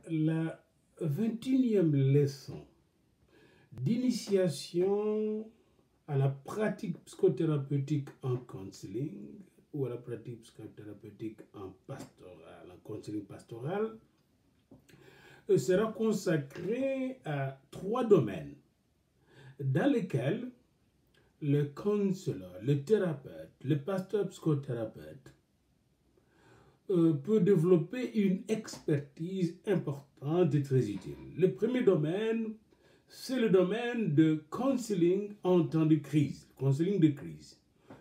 la 21e leçon d'initiation à la pratique psychothérapeutique en counseling ou à la pratique psychothérapeutique en pastoral, en counseling pastoral, sera consacrée à 3 domaines dans lesquels le counselor, le thérapeute, le pasteur psychothérapeute peut développer une expertise importante et très utile. Le premier domaine, c'est le domaine de counseling en temps de crise, counseling de crise.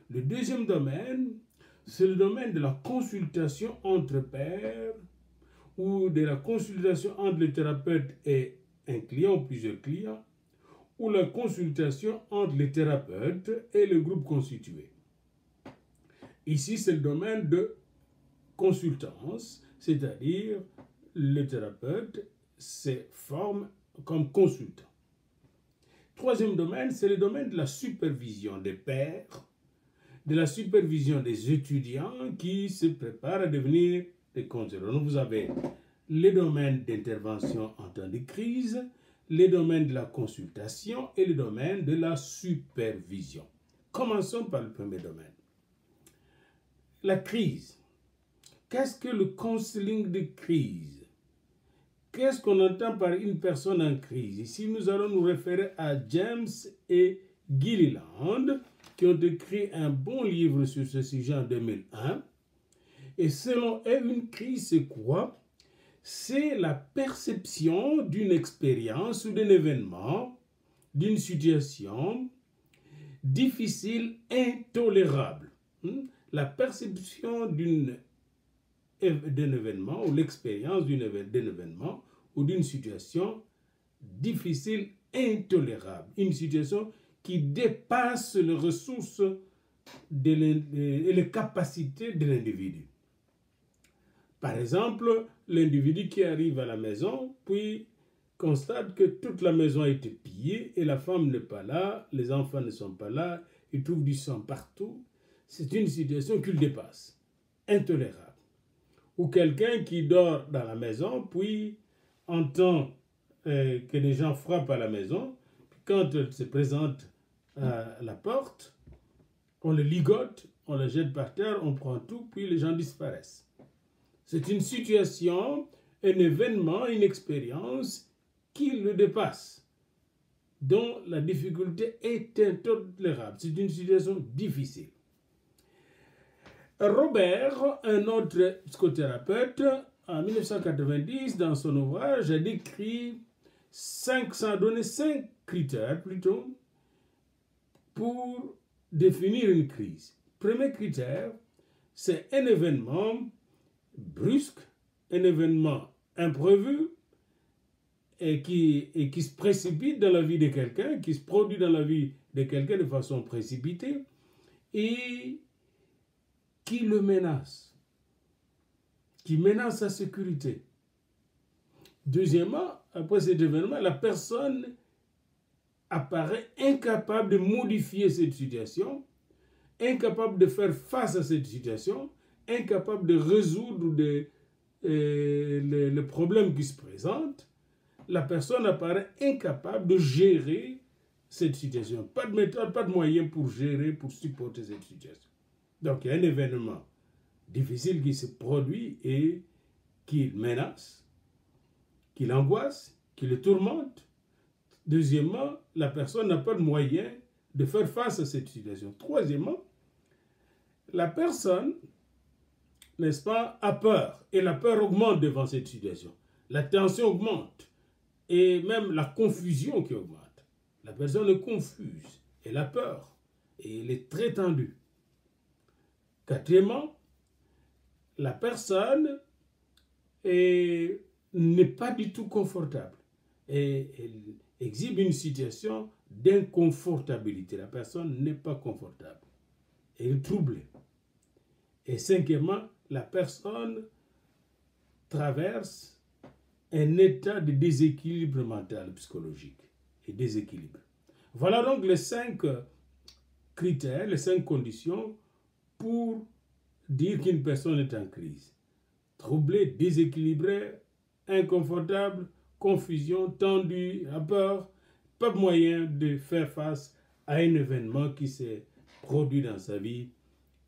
Le deuxième domaine, c'est le domaine de la consultation entre pairs ou de la consultation entre le thérapeute et un client ou plusieurs clients, ou la consultation entre le thérapeute et le groupe constitué. Ici, c'est le domaine de consultance, c'est-à-dire le thérapeute se forme comme consultant. Troisième domaine, c'est le domaine de la supervision des pairs, de la supervision des étudiants qui se préparent à devenir des conseillers. Donc vous avez les domaines d'intervention en temps de crise, les domaines de la consultation et le domaine de la supervision. Commençons par le premier domaine. La crise. Qu'est-ce que le counseling de crise? Qu'est-ce qu'on entend par une personne en crise? Ici, nous allons nous référer à James et Gilliland, qui ont écrit un bon livre sur ce sujet en 2001. Et selon eux, une crise, c'est quoi? C'est la perception d'une expérience ou d'un événement, d'une situation difficile, intolérable. La perception d'un événement ou l'expérience d'un événement ou d'une situation difficile, intolérable. Une situation qui dépasse les ressources et les capacités de l'individu. Par exemple, l'individu qui arrive à la maison, puis constate que toute la maison a été pillée et la femme n'est pas là, les enfants ne sont pas là, il trouve du sang partout. C'est une situation qu'il dépasse, intolérable. Ou quelqu'un qui dort dans la maison, puis entend que des gens frappent à la maison, puis quand elle se présente à la porte, on le ligote, on le jette par terre, on prend tout, puis les gens disparaissent. C'est une situation, un événement, une expérience qui le dépasse, dont la difficulté est intolérable. C'est une situation difficile. Robert, un autre psychothérapeute, en 1990, dans son ouvrage, a décrit 5 critères plutôt pour définir une crise. Premier critère, c'est un événement brusque, un événement imprévu et qui se précipite dans la vie de quelqu'un, qui se produit dans la vie de quelqu'un de façon précipitée et qui le menace, qui menace sa sécurité. Deuxièmement, après cet événement, la personne apparaît incapable de modifier cette situation, incapable de faire face à cette situation, incapable de résoudre le problème qui se présente. La personne apparaît incapable de gérer cette situation. Pas de méthode, pas de moyen pour gérer, pour supporter cette situation. Donc, il y a un événement difficile qui se produit et qui le menace, qui l'angoisse, qui le tourmente. Deuxièmement, la personne n'a pas de moyen de faire face à cette situation. Troisièmement, la personne, n'est-ce pas, a peur. Et la peur augmente devant cette situation. La tension augmente. Et même la confusion qui augmente. La personne est confuse. Elle a peur. Et elle est très tendue. Quatrièmement, la personne n'est pas du tout confortable. Et elle exhibe une situation d'inconfortabilité. La personne n'est pas confortable. Elle est troublée. Et cinquièmement, la personne traverse un état de déséquilibre mental, psychologique et déséquilibre. Voilà donc les 5 critères, les 5 conditions pour dire qu'une personne est en crise. Troublée, déséquilibrée, inconfortable, confusion, tendu, à peur, pas moyen de faire face à un événement qui s'est produit dans sa vie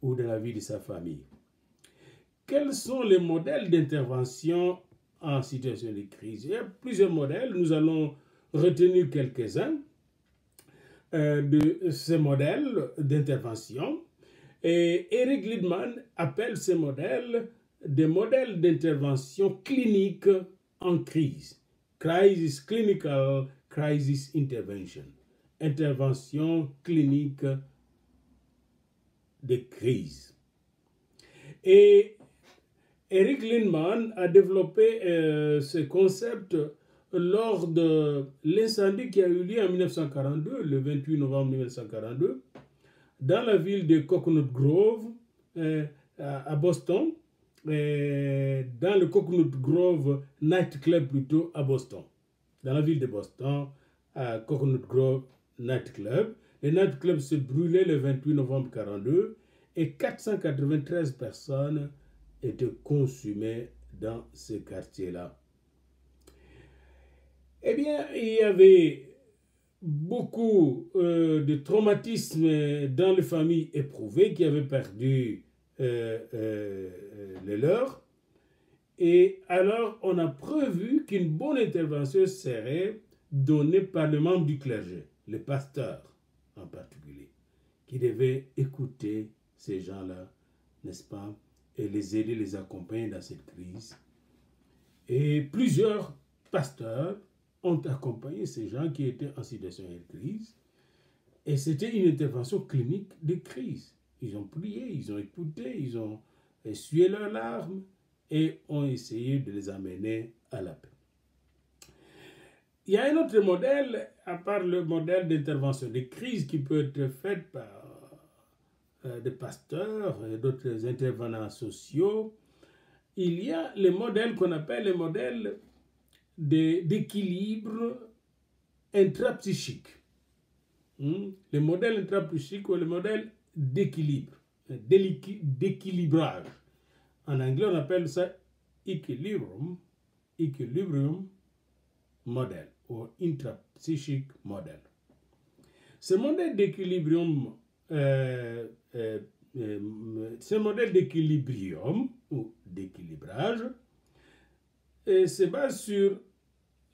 ou dans la vie de sa famille. Quels sont les modèles d'intervention en situation de crise? Il y a plusieurs modèles, nous allons retenir quelques-uns de ces modèles d'intervention. Et Eric Liedman appelle ces modèles des modèles d'intervention clinique en crise. Crisis Clinical Crisis Intervention. Intervention clinique de crise. Et Eric Liedman a développé ce concept lors de l'incendie qui a eu lieu en 1942, le 28 novembre 1942, dans la ville de Coconut Grove, à Boston, dans le Coconut Grove Night Club plutôt à Boston, dans la ville de Boston, à Coconut Grove Night Club. Le Night Club se brûlait le 28 novembre 1942 et 493 personnes étaient consumées dans ce quartier-là. Eh bien, il y avait beaucoup de traumatismes dans les familles éprouvées qui avaient perdu les leurs. Et alors, on a prévu qu'une bonne intervention serait donnée par le membre du clergé, les pasteurs en particulier, qui devaient écouter ces gens-là, n'est-ce pas, et les aider, les accompagner dans cette crise. Et plusieurs pasteurs ont accompagné ces gens qui étaient en situation de crise. Et c'était une intervention clinique de crise. Ils ont prié, ils ont écouté, ils ont essuyé leurs larmes et ont essayé de les amener à la paix. Il y a un autre modèle, à part le modèle d'intervention de crise qui peut être fait par des pasteurs et d'autres intervenants sociaux. Il y a les modèles qu'on appelle les modèles d'équilibre intrapsychique. Le modèle intrapsychique ou le modèle d'équilibre, d'équilibrage. En anglais, on appelle ça equilibrium model ou intrapsychic model. Ce modèle d'équilibrium, ce modèle d'équilibrium ou d'équilibrage se base sur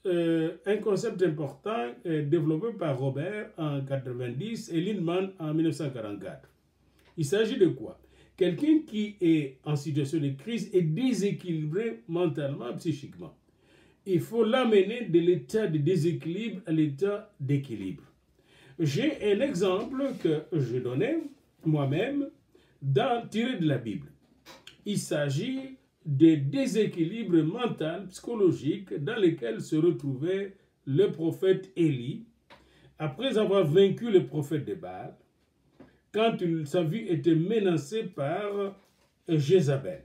un concept important développé par Robert en 1990 et Liedman en 1944. Il s'agit de quoi? Quelqu'un qui est en situation de crise est déséquilibré mentalement, psychiquement. Il faut l'amener de l'état de déséquilibre à l'état d'équilibre. J'ai un exemple que je donnais moi-même tiré de la Bible. Il s'agit de déséquilibre mental, psychologique dans lequel se retrouvait le prophète Élie après avoir vaincu le prophète de Baal quand sa vie était menacée par Jézabel.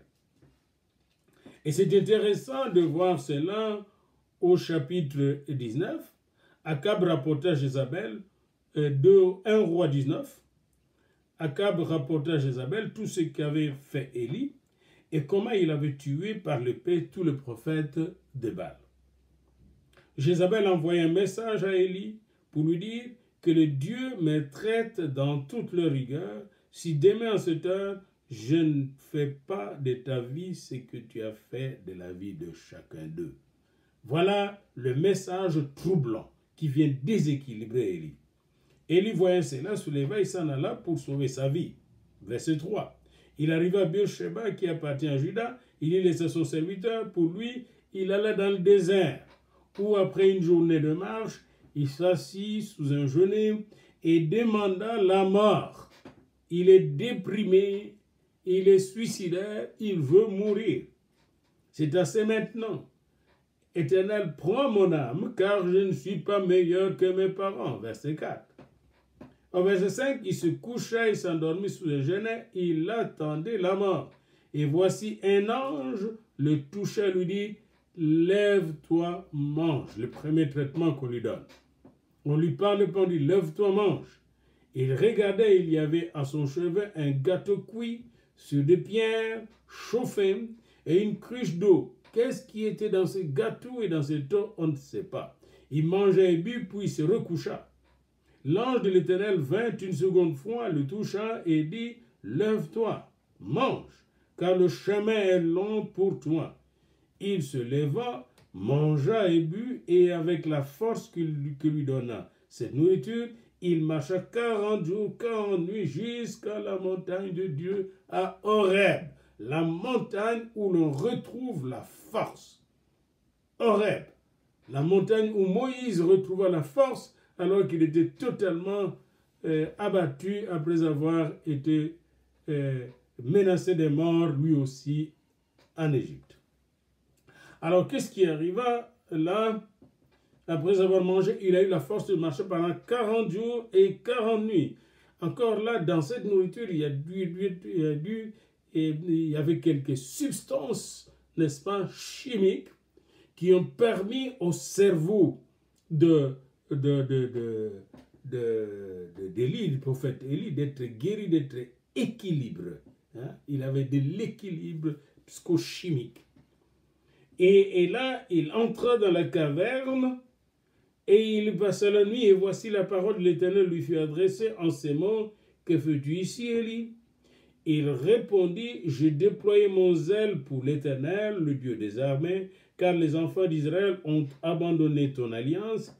Et c'est intéressant de voir cela au chapitre 19. Akab rapporta à Jézabel, 1 roi 19. Akab rapporta à Jézabel tout ce qu'avait fait Élie et comment il avait tué par l'épée tous les prophètes de Baal. Jézabel envoya un message à Élie pour lui dire que le Dieu me traite dans toute leur rigueur si demain en cette heure je ne fais pas de ta vie ce que tu as fait de la vie de chacun d'eux. Voilà le message troublant qui vient déséquilibrer Élie. Élie, voyant cela, souleva et s'en alla pour sauver sa vie. Verset 3. Il arriva à Beersheba qui appartient à Juda. Il y laissa son serviteur. Pour lui, il alla dans le désert, où après une journée de marche, il s'assit sous un genêt et demanda la mort. Il est déprimé, il est suicidaire, il veut mourir. C'est assez maintenant. Éternel, prends mon âme, car je ne suis pas meilleur que mes parents. Verset 4. Au verset 5, il se coucha et s'endormit sous un genêt, il attendait la mort. Et voici un ange le toucha et lui dit, lève-toi, mange. Le premier traitement qu'on lui donne. On lui parle, on dit, lève-toi, mange. Il regardait, il y avait à son chevet un gâteau cuit sur des pierres chauffées et une cruche d'eau. Qu'est-ce qui était dans ce gâteau et dans cette eau? On ne sait pas. Il mangea et but, puis se recoucha. L'ange de l'Éternel vint une seconde fois, le toucha et dit, lève-toi, mange, car le chemin est long pour toi. Il se leva, mangea et but, et avec la force que lui donna cette nourriture, il marcha 40 jours, 40 nuits, jusqu'à la montagne de Dieu à Horeb, la montagne où l'on retrouve la force. Horeb, la montagne où Moïse retrouva la force alors qu'il était totalement abattu après avoir été menacé de mort lui aussi en Égypte. Alors qu'est-ce qui arriva là? Après avoir mangé, il a eu la force de marcher pendant 40 jours et 40 nuits. Encore là, dans cette nourriture, il y avait quelques substances, n'est-ce pas, chimiques, qui ont permis au cerveau d'Élie, du prophète Élie, d'être guéri, d'être équilibré. Hein? Il avait de l'équilibre psychochimique. Et là, il entra dans la caverne et il passa la nuit. Et voici la parole de l'Éternel lui fut adressée en ces mots. Que fais-tu ici, Élie? Il répondit, j'ai déployé mon zèle pour l'Éternel, le Dieu des armées, car les enfants d'Israël ont abandonné ton alliance,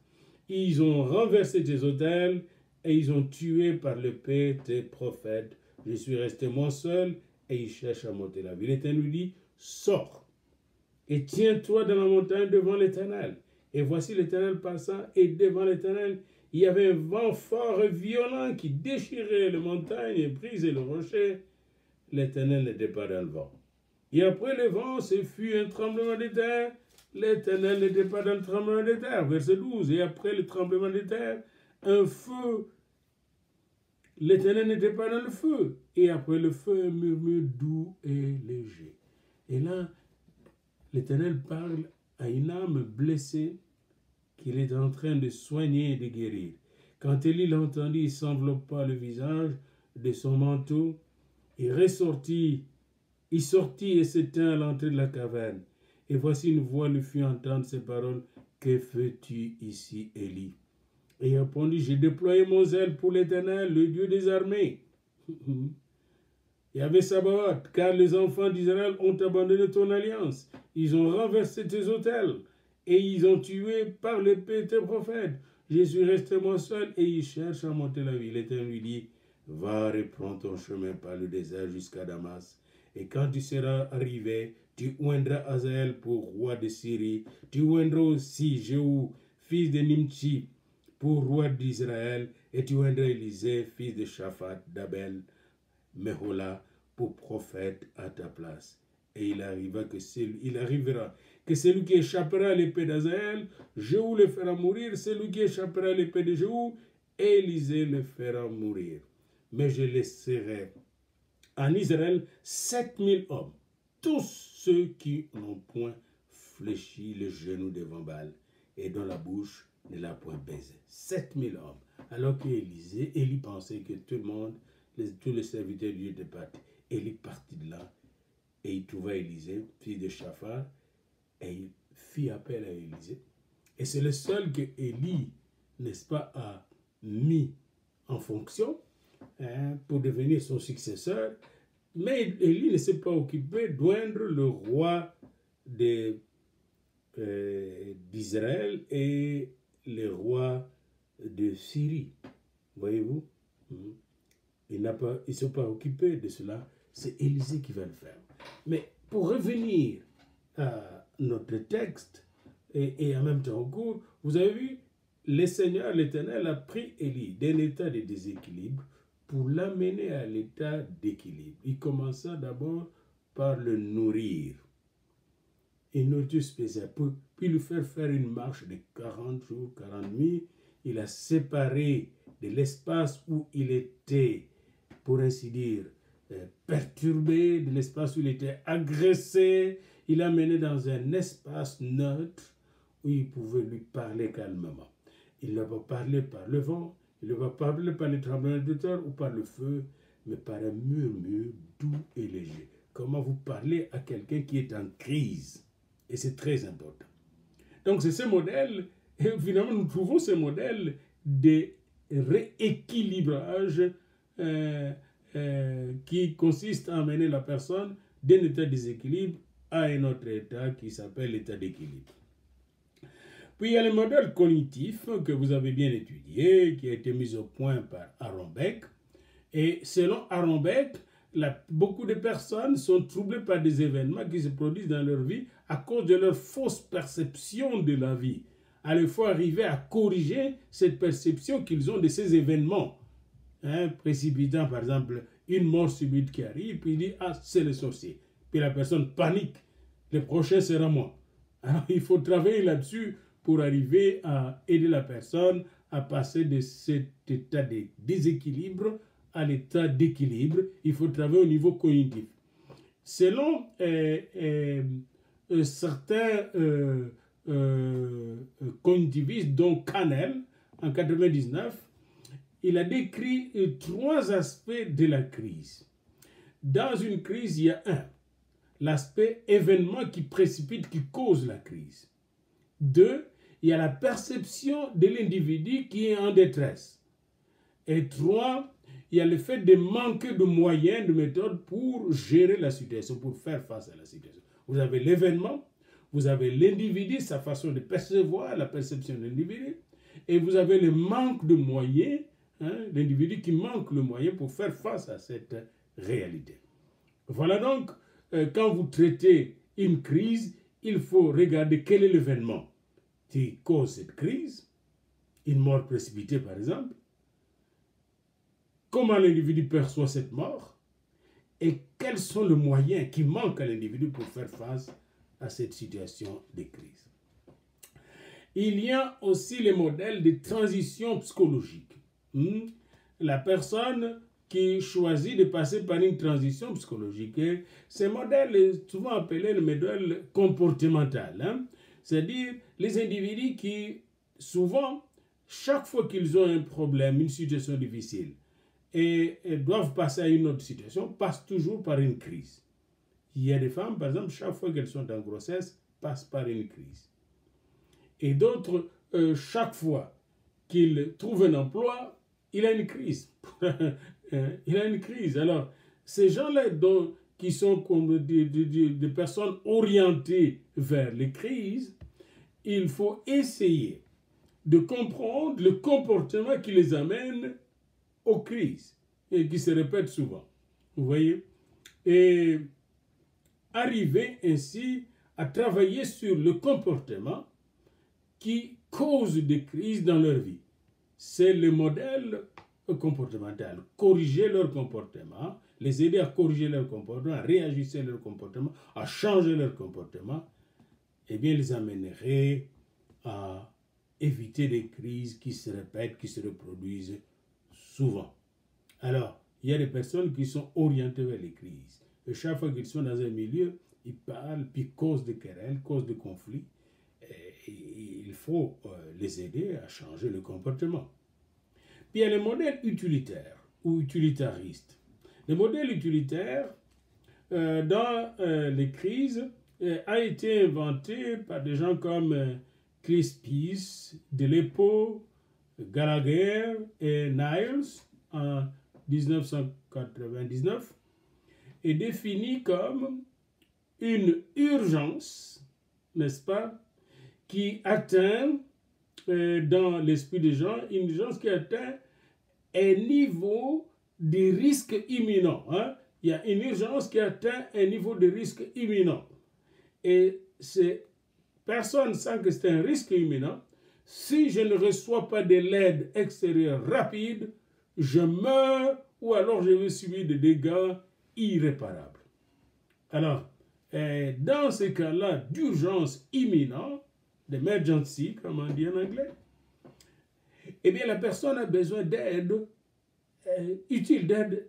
ils ont renversé tes autels, et ils ont tué par l'épée tes prophètes. Je suis resté moi seul, et ils cherchent à monter la ville. L'Éternel lui dit, sors, et tiens-toi dans la montagne devant l'Éternel. Et voici l'Éternel passant, et devant l'Éternel, il y avait un vent fort et violent qui déchirait les montagnes et brisait le rocher. L'Éternel n'était pas dans le vent. Et après le vent, ce fut un tremblement de terre. L'Éternel n'était pas dans le tremblement de terre. Verset 12. Et après le tremblement de terre, un feu. L'Éternel n'était pas dans le feu. Et après le feu, un murmure doux et léger. Et là, l'Éternel parle à une âme blessée qu'il est en train de soigner et de guérir. Quand Élie l'entendit, il s'enveloppa le visage de son manteau. Il sortit et s'éteint à l'entrée de la caverne. Et voici une voix lui fit entendre ces paroles. Que fais-tu ici, Élie? Et il répondit, j'ai déployé mon zèle pour l'Éternel, le Dieu des armées. Il y avait Sabaoth, car les enfants d'Israël ont abandonné ton alliance. Ils ont renversé tes autels et ils ont tué par l'épée tes prophètes. Je suis resté moi seul et ils cherchent à monter la ville. L'Éternel lui dit, va, reprends ton chemin par le désert jusqu'à Damas. Et quand tu seras arrivé, tu oindras Hazaël pour roi de Syrie. Tu oindras aussi Jéhu, fils de Nimchi, pour roi d'Israël. Et tu oindras Élisée, fils de Shaphat, d'Abel, Mehola, pour prophète à ta place. Et il arrivera que celui qui échappera à l'épée d'Hazaël, Jéhu le fera mourir. Celui qui échappera à l'épée de Jéhu, Élisée le fera mourir. Mais je laisserai en Israël 7000 hommes, tous ceux qui n'ont point fléchi le genou devant Baal et dont la bouche ne l'a point baisé. 7000 hommes. Alors qu'Élie pensait que tout le monde, tous les serviteurs de Dieu étaient partis. Élie partit de là et il trouva Élisée, fils de Shaphat, et il fit appel à Élisée. Et c'est le seul que Élie, n'est-ce pas, a mis en fonction pour devenir son successeur. Mais Élie ne s'est pas occupé d'oindre le roi d'Israël et le roi de Syrie. Voyez-vous? Il ne s'est pas occupé de cela. C'est Élisée qui va le faire. Mais pour revenir à notre texte et en même temps au cours, vous avez vu, le Seigneur, l'Éternel, a pris Élie d'un état de déséquilibre pour l'amener à l'état d'équilibre. Il commença d'abord par le nourrir. Une nourriture spéciale, puis lui faire une marche de 40 jours, 40 nuits. Il a séparé de l'espace où il était, pour ainsi dire, perturbé, de l'espace où il était agressé. Il l'a mené dans un espace neutre où il pouvait lui parler calmement. Il ne va pas parler par le vent, il ne va pas parler par les tremblements de terre ou par le feu, mais par un murmure doux et léger. Comment vous parlez à quelqu'un qui est en crise? Et c'est très important. Donc c'est ce modèle, et finalement nous trouvons ce modèle de rééquilibrage qui consiste à amener la personne d'un état de déséquilibre à un autre état qui s'appelle l'état d'équilibre. Puis il y a le modèle cognitif que vous avez bien étudié, qui a été mis au point par Aaron Beck. Et selon Aaron Beck, beaucoup de personnes sont troublées par des événements qui se produisent dans leur vie à cause de leur fausse perception de la vie. Alors il faut arriver à corriger cette perception qu'ils ont de ces événements. Précipitant par exemple une mort subite qui arrive, puis il dit « Ah, c'est le sorcier ». Puis la personne panique, « Le prochain sera moi ». Alors il faut travailler là-dessus pour arriver à aider la personne à passer de cet état de déséquilibre à l'état d'équilibre. Il faut travailler au niveau cognitif. Selon certains cognitivistes, dont Canel, en 1999, il a décrit 3 aspects de la crise. Dans une crise, il y a l'aspect événement qui précipite, qui cause la crise. 2, il y a la perception de l'individu qui est en détresse. Et 3, il y a le fait de manquer de moyens, de méthodes pour gérer la situation, pour faire face à la situation. Vous avez l'événement, vous avez l'individu, sa façon de percevoir, la perception de l'individu, et vous avez le manque de moyens, l'individu qui manque le moyen pour faire face à cette réalité. Voilà donc, quand vous traitez une crise, il faut regarder quel est l'événement qui cause cette crise, une mort précipitée par exemple, comment l'individu perçoit cette mort, et quels sont les moyens qui manquent à l'individu pour faire face à cette situation de crise. Il y a aussi les modèles de transition psychologique. La personne qui choisit de passer par une transition psychologique, ce modèle est souvent appelé le modèle comportemental. C'est-à-dire les individus qui, souvent, chaque fois qu'ils ont un problème, une situation difficile, et doivent passer à une autre situation, passent toujours par une crise. Il y a des femmes, par exemple, chaque fois qu'elles sont en grossesse, passent par une crise. Et d'autres, chaque fois qu'ils trouvent un emploi, il a une crise. Il a une crise. Alors, ces gens-là qui sont comme des personnes orientées vers les crises, il faut essayer de comprendre le comportement qui les amène aux crises et qui se répètent souvent. Vous voyez? Et arriver ainsi à travailler sur le comportement qui cause des crises dans leur vie. C'est le modèle comportemental. Corriger leur comportement, les aider à corriger leur comportement, à réajuster leur comportement, à changer leur comportement, eh bien, les amènerait à éviter des crises qui se répètent, qui se reproduisent souvent. Alors, il y a des personnes qui sont orientées vers les crises. Et chaque fois qu'ils sont dans un milieu, ils parlent, puis causent des querelles, causent des conflits. Et il faut les aider à changer le comportement. Puis il y a le modèle utilitaire ou utilitariste. Le modèle utilitaire, dans les crises, a été inventé par des gens comme Cleespies, Delepot, Gallagher et Niles en 1999, est défini comme une urgence, n'est-ce pas, qui atteint dans l'esprit des gens, une urgence qui atteint un niveau de risque imminent. Il y a une urgence qui atteint un niveau de risque imminent. Et ces personnes sentent que c'est un risque imminent. Si je ne reçois pas de l'aide extérieure rapide, je meurs ou alors je vais subir des dégâts irréparables. Alors, dans ces cas-là d'urgence imminente, d'emergency, comme on dit en anglais, eh bien, la personne a besoin d'aide utile, d'aide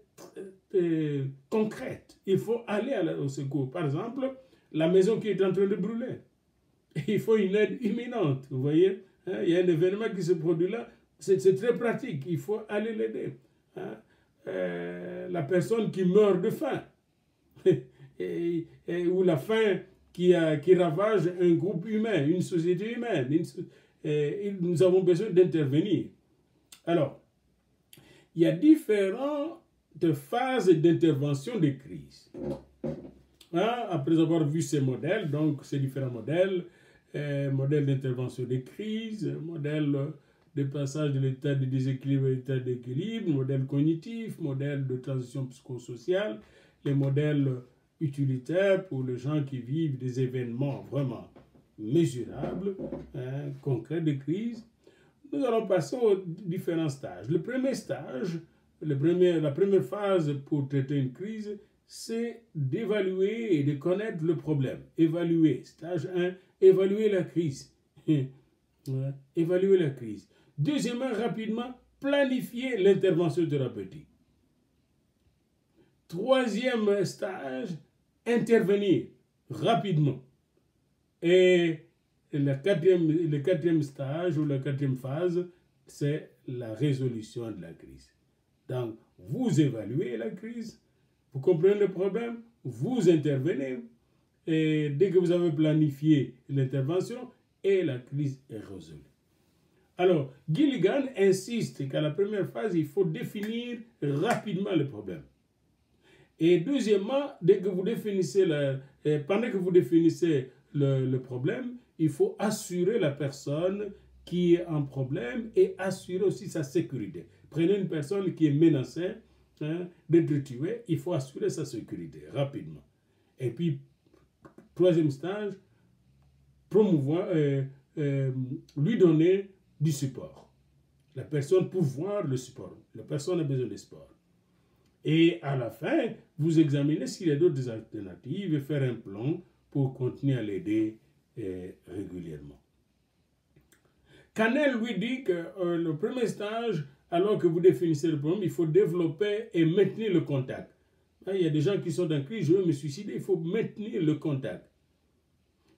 concrète. Il faut aller au secours. Par exemple, la maison qui est en train de brûler. Il faut une aide imminente, vous voyez. Il y a un événement qui se produit là, c'est très pratique, il faut aller l'aider. La personne qui meurt de faim, ou la faim qui ravage un groupe humain, une société humaine. Nous avons besoin d'intervenir. Alors, il y a différentes phases d'intervention des crises. Après avoir vu ces modèles, donc ces différents modèles, modèle d'intervention des crises, modèle de passage de l'état de déséquilibre à l'état d'équilibre, modèle cognitif, modèle de transition psychosociale, les modèles utilitaires pour les gens qui vivent des événements vraiment mesurables, concrets de crise. Nous allons passer aux différents stages. Le premier stage, la première phase pour traiter une crise, c'est d'évaluer et de connaître le problème. Évaluer. Stage 1, évaluer la crise. Évaluer la crise. Deuxièmement, rapidement, planifier l'intervention thérapeutique. Troisième stage, intervenir rapidement. Et le quatrième stage ou la quatrième phase, c'est la résolution de la crise. Donc, vous évaluez la crise, vous comprenez le problème, vous intervenez, et dès que vous avez planifié l'intervention, et la crise est résolue. Alors, Gilligan insiste qu'à la première phase, il faut définir rapidement le problème. Et deuxièmement, pendant que vous définissez le problème, il faut assurer la personne qui est en problème et assurer aussi sa sécurité. Prenez une personne qui est menacée d'être tuée, il faut assurer sa sécurité rapidement. Et puis, troisième stage, promouvoir, lui donner du support. La personne pouvoir le support. La personne a besoin de support. Et à la fin, vous examinez s'il y a d'autres alternatives et faire un plan pour continuer à l'aider régulièrement. Canel lui dit que le premier stage, alors que vous définissez le problème, il faut développer et maintenir le contact. Il y a des gens qui sont dans crise, je veux me suicider, il faut maintenir le contact.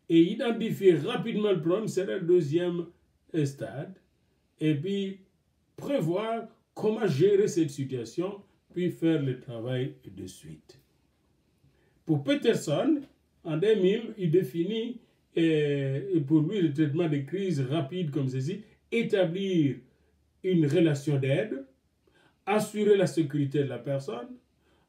Et identifier rapidement le problème, c'est le deuxième stade. Et puis, prévoir comment gérer cette situation, puis faire le travail de suite. Pour Peterson, en 2000, il définit pour lui le traitement des crises rapides comme ceci, établir une relation d'aide, assurer la sécurité de la personne,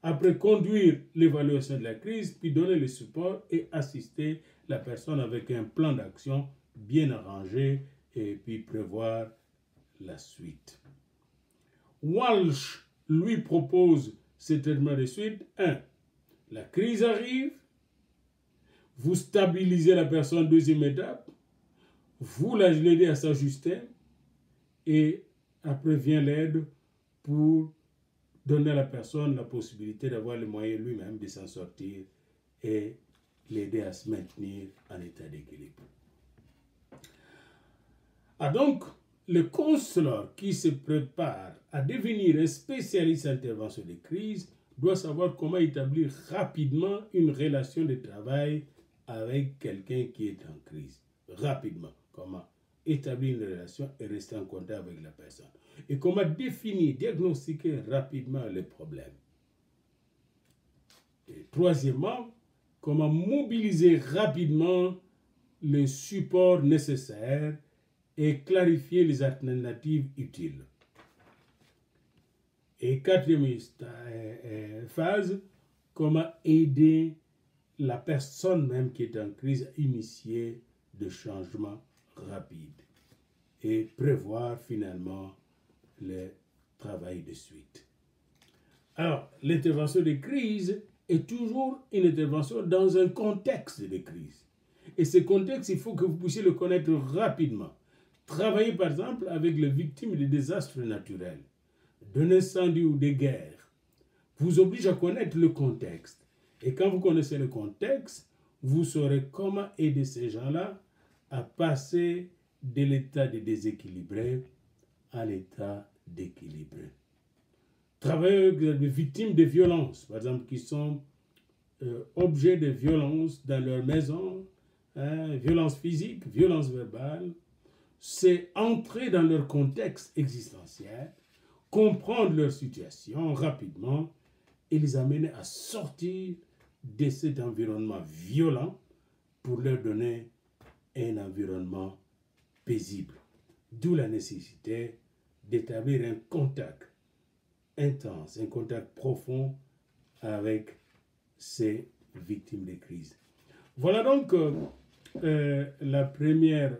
après conduire l'évaluation de la crise, puis donner le support et assister la personne avec un plan d'action bien arrangé et puis prévoir la suite. Walsh lui propose ce traitement de suite. 1. La crise arrive, vous stabilisez la personne, deuxième étape, vous l'aidez à s'ajuster et après vient l'aide pour donner à la personne la possibilité d'avoir les moyens lui-même de s'en sortir et l'aider à se maintenir en état d'équilibre. Donc, le counselor qui se prépare à devenir un spécialiste en intervention de crise doit savoir comment établir rapidement une relation de travail avec quelqu'un qui est en crise. Rapidement, comment établir une relation et rester en contact avec la personne. Et comment définir, diagnostiquer rapidement les problèmes. Et troisièmement, comment mobiliser rapidement le support nécessaire et clarifier les alternatives utiles. Et quatrième phase, comment aider la personne même qui est en crise à initier des changements rapides et prévoir finalement le travail de suite. Alors, l'intervention de crise est toujours une intervention dans un contexte de crise. Et ce contexte, il faut que vous puissiez le connaître rapidement. Travailler par exemple avec les victimes de désastres naturels, d'un incendie ou des guerres, vous oblige à connaître le contexte. Et quand vous connaissez le contexte, vous saurez comment aider ces gens-là à passer de l'état de déséquilibré à l'état d'équilibré. Travailler avec les victimes de violences, par exemple, qui sont objets de violence dans leur maison, violence physique, violence verbale, c'est entrer dans leur contexte existentiel, comprendre leur situation rapidement et les amener à sortir de cet environnement violent pour leur donner un environnement paisible. D'où la nécessité d'établir un contact intense, un contact profond avec ces victimes de crise. Voilà donc la première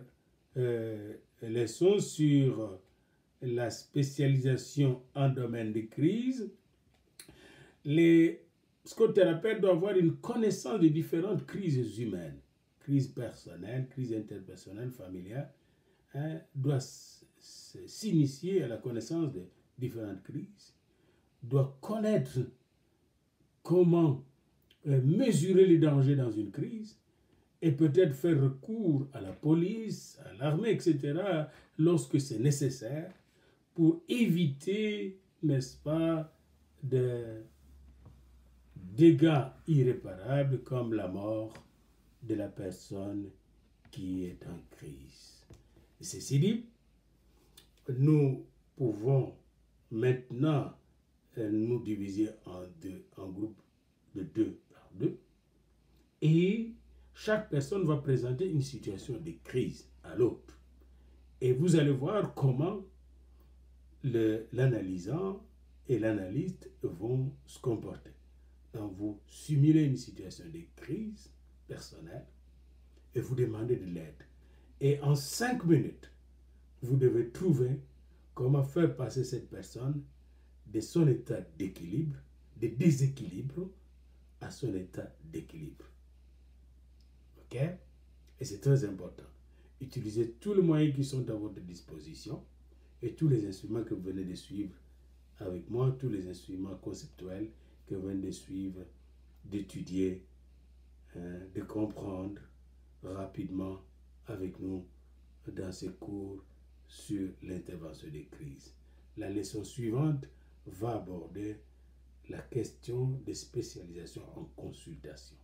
leçon sur la spécialisation en domaine de crise. Les psychothérapeutes doivent avoir une connaissance de différentes crises humaines, crise personnelle, crise interpersonnelle, familiale, doit s'initier à la connaissance de différentes crises, doit connaître comment mesurer les dangers dans une crise et peut-être faire recours à la police, à l'armée, etc., lorsque c'est nécessaire pour éviter, n'est-ce pas, de dégâts irréparables comme la mort de la personne qui est en crise. Ceci dit, nous pouvons maintenant nous diviser en groupes de 2 par 2 et chaque personne va présenter une situation de crise à l'autre. Et vous allez voir comment l'analysant et l'analyste vont se comporter. Donc vous simulez une situation de crise personnelle et vous demandez de l'aide. Et en 5 minutes, vous devez trouver comment faire passer cette personne de son état d'équilibre, de déséquilibre, à son état d'équilibre. Ok? Et c'est très important. Utilisez tous les moyens qui sont à votre disposition et tous les instruments que vous venez de suivre avec moi, tous les instruments conceptuels que vous venez de suivre, d'étudier, de comprendre rapidement avec nous dans ces cours sur l'intervention des crises. La leçon suivante va aborder la question des spécialisations en consultation.